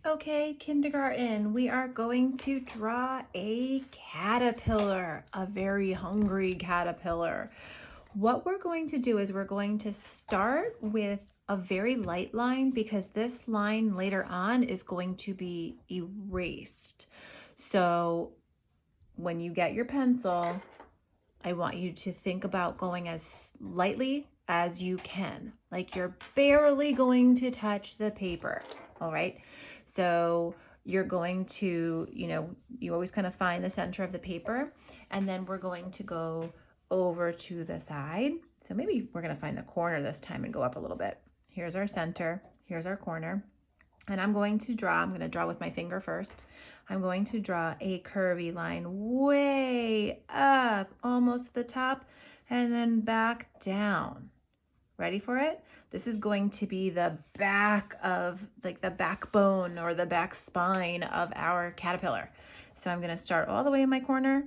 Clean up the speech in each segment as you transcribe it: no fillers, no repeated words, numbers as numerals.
Okay, kindergarten, we are going to draw a caterpillar, a very hungry caterpillar. What we're going to do is we're going to start with a very light line because this line later on is going to be erased. So when you get your pencil, I want you to think about going as lightly as you can, like you're barely going to touch the paper. All right. So you're going to, you always kind of find the center of the paper, and then we're going to go over to the side. So maybe we're going to find the corner this time and go up a little bit. Here's our center. Here's our corner. And I'm going to draw with my finger first. I'm going to draw a curvy line way up, almost the top, and then back down. Ready for it? This is going to be the back of, like the backbone or the back spine of our caterpillar. So I'm gonna start all the way in my corner,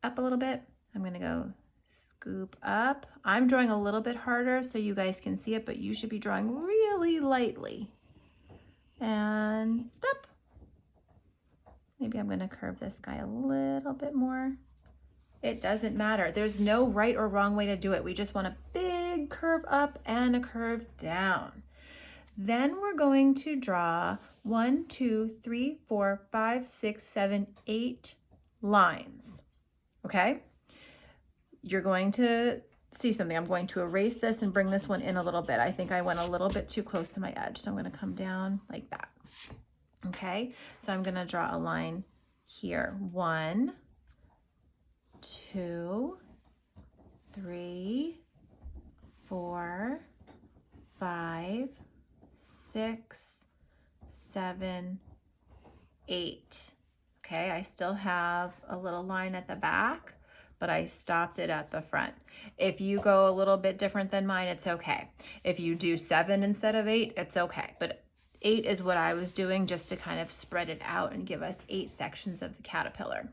up a little bit. I'm gonna go scoop up. I'm drawing a little bit harder so you guys can see it, but you should be drawing really lightly. And stop. Maybe I'm gonna curve this guy a little bit more. It doesn't matter. There's no right or wrong way to do it. We just want a big curve up and a curve down. Then we're going to draw 1, 2, 3, 4, 5, 6, 7, 8 lines. Okay? You're going to see something. I'm going to erase this and bring this one in a little bit. I think I went a little bit too close to my edge, so I'm going to come down like that. Okay, so I'm going to draw a line here. 1, 2, 3, 4, 5, 6, 7, 8. Okay, I still have a little line at the back, but I stopped it at the front. If you go a little bit different than mine, it's okay. If you do 7 instead of 8, it's okay. But 8 is what I was doing just to kind of spread it out and give us 8 sections of the caterpillar.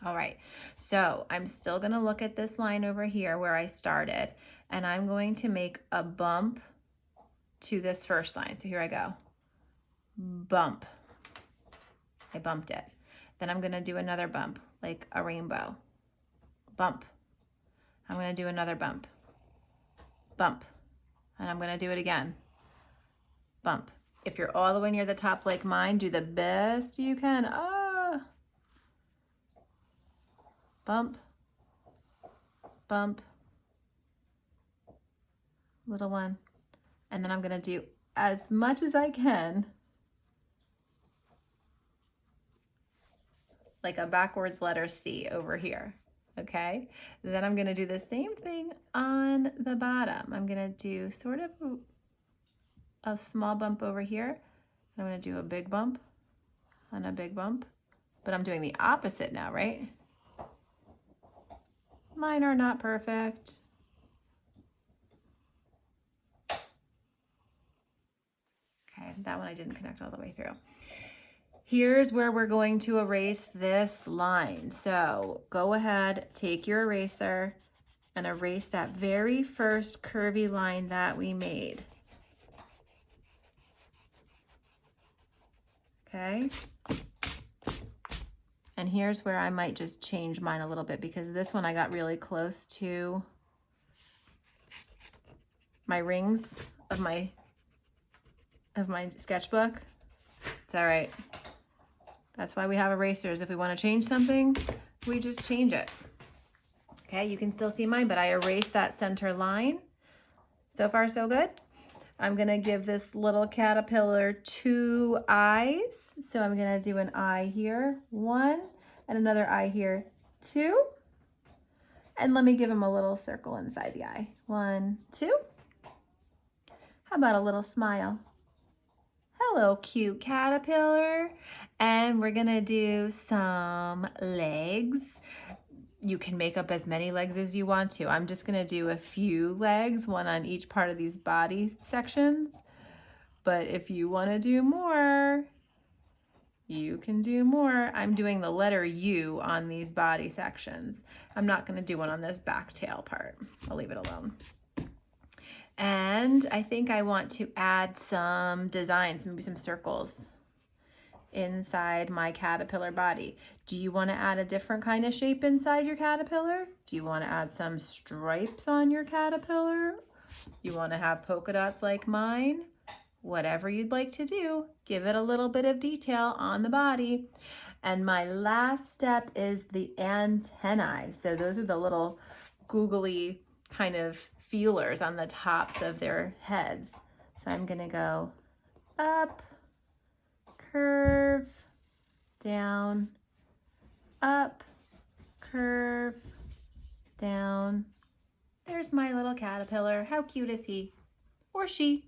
All right, so I'm still gonna look at this line over here where I started, and I'm going to make a bump to this first line. So here I go, bump. I bumped it. Then I'm gonna do another bump, like a rainbow. Bump. I'm gonna do another bump. Bump. And I'm gonna do it again. Bump. If you're all the way near the top like mine, do the best you can. Ah. Bump. Bump. Little one. And then I'm gonna do as much as I can, like a backwards letter C over here. Okay, then I'm gonna do the same thing on the bottom. I'm gonna do sort of a small bump over here. I'm gonna do a big bump and a big bump, but I'm doing the opposite now, right? Mine are not perfect. Okay, that one I didn't connect all the way through. Here's where we're going to erase this line. So go ahead, take your eraser and erase that very first curvy line that we made. Okay. And here's where I might just change mine a little bit because this one I got really close to my rings of my sketchbook. It's all right. That's why we have erasers. If we want to change something, we just change it. Okay, you can still see mine, but I erased that center line. So far, so good. I'm gonna give this little caterpillar 2 eyes. So I'm gonna do an eye here, 1, and another eye here, 2. And let me give him a little circle inside the eye. 1, 2. How about a little smile? Hello, cute caterpillar. And we're gonna do some legs. You can make up as many legs as you want to. I'm just gonna do a few legs, one on each part of these body sections. But if you wanna do more, you can do more. I'm doing the letter U on these body sections. I'm not gonna do one on this back tail part. I'll leave it alone. And I think I want to add some designs, maybe some circles. inside my caterpillar body. Do you want to add a different kind of shape inside your caterpillar? Do you want to add some stripes on your caterpillar? You want to have polka dots like mine? Whatever you'd like to do, give it a little bit of detail on the body. And my last step is the antennae. So those are the little googly kind of feelers on the tops of their heads. So I'm gonna go up, curve, down, up, curve, down. There's my little caterpillar. How cute is he? Or she?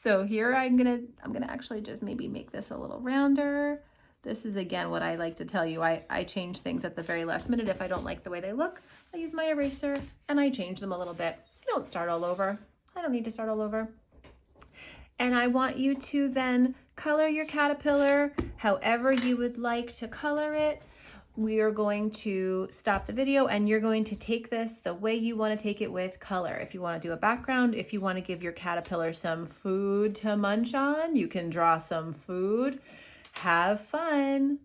So here I'm gonna actually just maybe make this a little rounder. This is again what I like to tell you. I change things at the very last minute. If I don't like the way they look, I use my eraser and I change them a little bit. I don't start all over. I don't need to start all over. And I want you to then color your caterpillar however you would like to color it. We are going to stop the video and you're going to take this the way you want to take it with color. If you want to do a background, if you want to give your caterpillar some food to munch on, you can draw some food. Have fun.